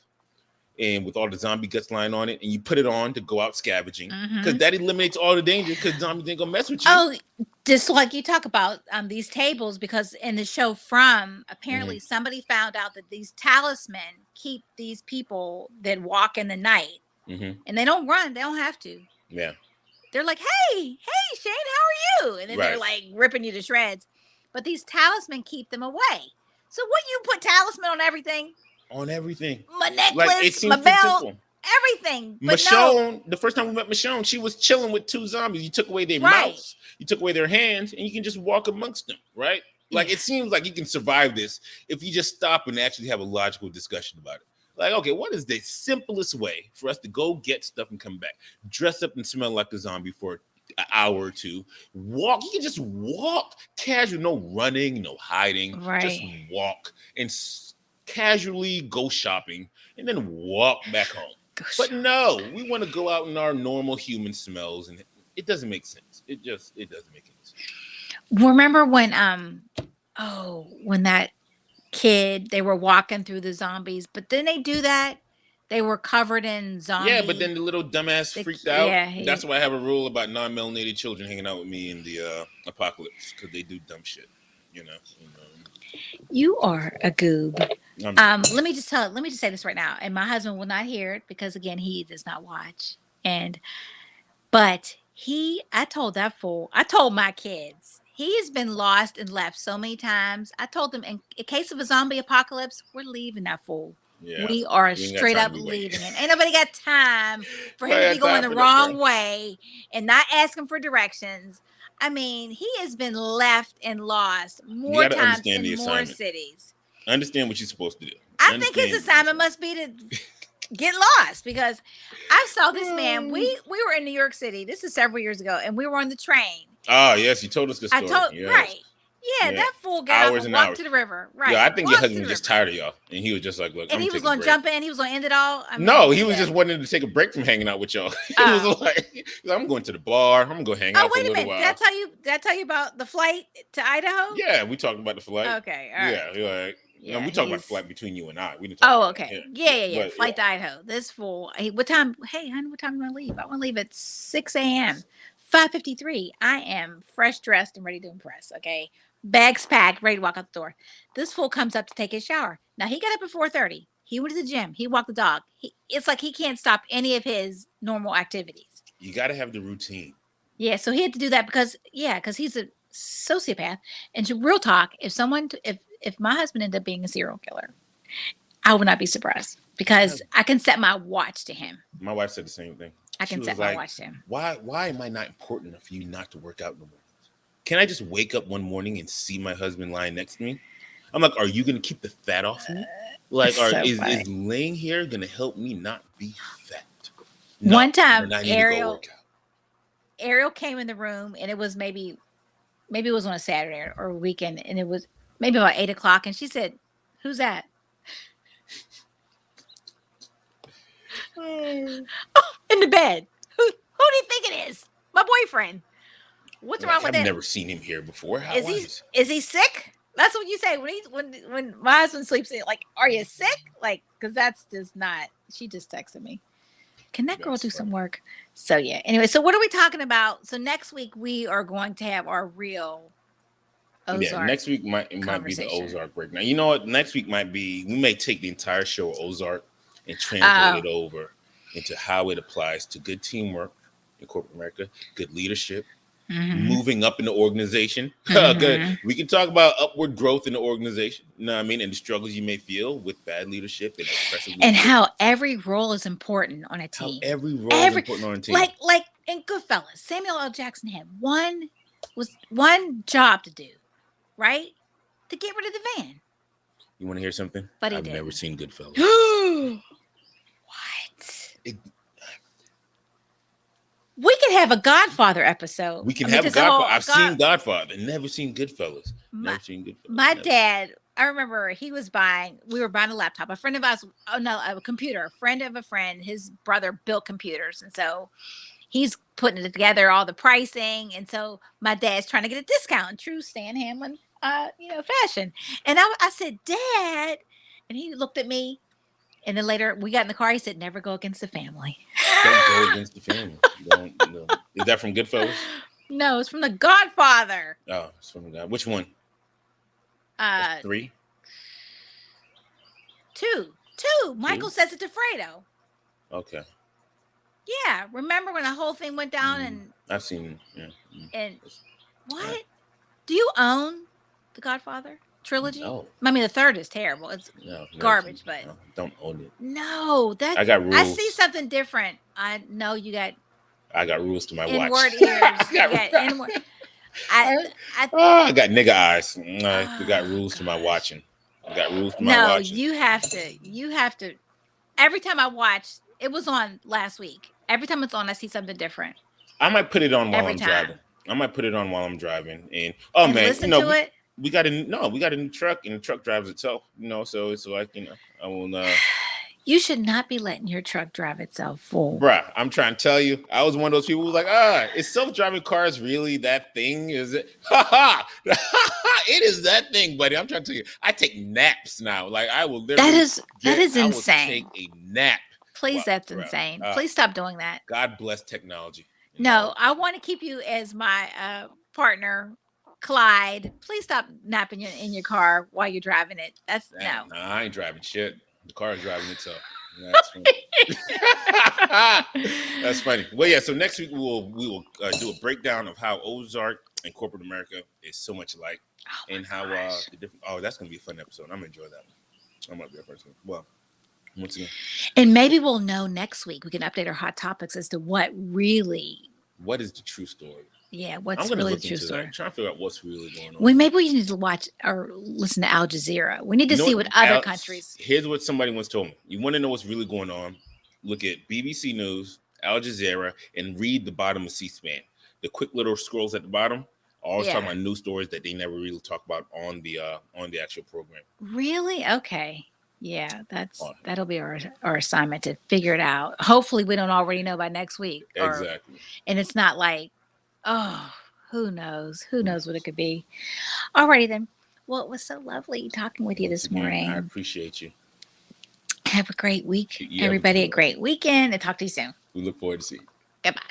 and with all the zombie guts lying on it, and you put it on to go out scavenging because that eliminates all the danger because zombies ain't gonna mess with you. Oh, just like you talk about these tables, because in the show From, apparently somebody found out that these talisman keep these people that walk in the night and they don't run, they don't have to. Yeah. They're like, hey, Shane, how are you? And then they're like ripping you to shreds. But these talisman keep them away. So what, you put talisman on everything? On everything. My necklace, my belt, everything. But Michonne, the first time we met Michonne, she was chilling with two zombies. You took away their mouths, you took away their hands, and you can just walk amongst them, right? Like, it seems like you can survive this if you just stop and actually have a logical discussion about it. Like, okay, what is the simplest way for us to go get stuff and come back? Dress up and smell like a zombie for an hour or two. Walk. You can just walk casual, no running, no hiding. Right. Just walk and casually go shopping and then walk back home. But no, we want to go out in our normal human smells, and it doesn't make sense. It doesn't make any sense. Remember when when that kid, they were walking through the zombies, but then they do that, they were covered in zombies. Yeah, but then the little dumbass freaked out. That's why I have a rule about non-melanated children hanging out with me in the apocalypse, because they do dumb shit. You You are a goob. know. Let me just say this right now. And my husband will not hear it because again, he does not watch. And but I told my kids, he has been lost and left so many times. I told them in case of a zombie apocalypse, we're leaving that fool. Yeah, We are we ain't got straight time up to be waiting. leaving it. Ain't nobody got time for him to I be got going time the for that, wrong bro. way and not asking for directions. I mean, he has been left and lost You more got to times understand in the more assignment. cities. Understand what you're supposed to do. I think his Understand. assignment must be to get lost because I saw this man. We were in New York City. This is several years ago, and we were on the train. Oh yes, you told us the I story. told Yes. right. Yeah, Yeah. that fool got up Hours and and walked hours. to the river. Yeah, Right. I think your Walked to husband the was just river. tired of y'all, and he was just like, "Look, And I'm he gonna was take a gonna break." jump in, he was gonna end it all. I No, mean, he was yeah. just wanting to take a break from hanging out with y'all. He was Oh. like, "I'm going to the bar. I'm gonna go hang Oh, out for a wait a little minute. Did I while." tell you about the flight to Idaho? Yeah, we talked about the flight. Okay, all Yeah, right. you're like, Yeah, we talked about the he's flight between you and I. We didn't talk oh, about it on okay. here. Yeah. But yeah, Flight to Idaho. This fool. What time? Hey, honey, what time do I leave? I want to leave at 6 a.m. 5:53. I am fresh dressed and ready to impress. Okay. Bags packed, ready to walk out the door. This fool comes up to take his shower. Now he got up at 4:30. He went to the gym. He walked the dog. It's like he can't stop any of his normal activities. you got to have the routine. Yeah, so he had to do that because he's a sociopath. And real talk, if my husband ended up being a serial killer, I would not be surprised because I can set my watch to him. My wife said the same thing. I She can was set my like, watch to him. Why am I not important enough for you not to work out in the morning? Can I just wake up one morning and see my husband lying next to me? I'm like, are you gonna keep the fat off me? Like, It's so is funny. laying here gonna help me not be fat? No, One time, then I need to go work out. Ariel came in the room, and it was maybe it was on a Saturday or a weekend, and it was maybe about 8 o'clock, and she said, "Who's that?" In the bed. Who do you think it is? My boyfriend. What's wrong with I've him? never seen him here before. How Is he sick? That's what you say when my husband sleeps in. Like, are you sick? Like, because that's just not. She just texted me. Can that girl do some work? So yeah. Anyway, so what are we talking about? So next week we are going to have our real Ozark. Yeah, next week might be the Ozark breakdown. You know what? Next week might be, we may take the entire show Ozark and translate it over into how it applies to good teamwork in corporate America, good leadership, moving up in the organization. Good. We can talk about upward growth in the organization. You know what I mean? And the struggles you may feel with bad leadership and oppressive leadership. And how every role is important on a team. How every role is important on a team. Like in Goodfellas, Samuel L. Jackson had one job to do, right? To get rid of the van. You want to hear something? But I've never seen Goodfellas. What? We could have a Godfather episode. We can have a Godfather. I've seen Godfather. Never seen Goodfellas. Never seen Goodfellas. My dad, I remember we were buying a laptop. A friend of ours, a computer. A friend of a friend, his brother built computers. And so he's putting it together, all the pricing. And so my dad's trying to get a discount. True Stan Hamlin, fashion. And I said, Dad. And he looked at me. And then later we got in the car. He said, never go against the family. Don't go against the family. Don't. No. Is that from Goodfellas? No, it's from The Godfather. Oh, it's from God. Which one? 3? 2. Michael says it to Fredo. Okay. Yeah. Remember when the whole thing went down and I've seen it. Yeah. And what? Yeah. Do you own The Godfather trilogy? No. I mean, the third is terrible. It's garbage, but no, don't own it. No, I got rules. I see something different. I know you got. I got rules to my N-word watch. ears. You got N-word. I got nigga eyes. I got rules to my watching. I got rules to my watching. No, you have to. Every time I watch, it was on last week. Every time it's on, I see something different. I might put it on while I'm driving. And listen to it. We got a new truck, and the truck drives itself. So it's like I will. You should not be letting your truck drive itself, fool. Bruh, I'm trying to tell you, I was one of those people who was like, is self-driving cars really that thing? Is it? It is that thing, buddy. I'm trying to tell you, I take naps now. Like I will literally. That is insane. Take a nap. Please, that's insane. Please stop doing that. God bless technology. No, I want to keep you as my partner, Clyde, please stop napping in your car while you're driving it. That's Damn, no. nah, I ain't driving shit. The car is driving itself. That's funny. That's funny. Well, yeah. So next week we will do a breakdown of how Ozark and corporate America is so much alike, Oh and my how gosh. the different. Oh, that's gonna be a fun episode. I'm gonna enjoy that one. I'm gonna be a person. Well, once again, And maybe we'll know next week. We can update our hot topics as to what really, what is the true story? yeah, I'm what's gonna really the look true into that. story. I'm trying to figure out what's really going on. Maybe we need to watch or listen to Al Jazeera. We need to You know see what? what other countries. Here's what somebody once told me. You want to know what's really going on? Look at BBC News, Al Jazeera, and read the bottom of C-SPAN. The quick little scrolls at the bottom are always talking Yeah. about news stories that they never really talk about on the actual program. Really? Okay. Yeah, Oh, that'll be our assignment to figure it out. Hopefully we don't already know by next week. exactly. And it's not like, oh, who knows? Who knows what it could be? Alrighty then. Well, it was so lovely talking with you Once this again, I morning. appreciate you. Have a great week, You have a everybody. too. A great weekend, and talk to you soon. We look forward to seeing you. Goodbye.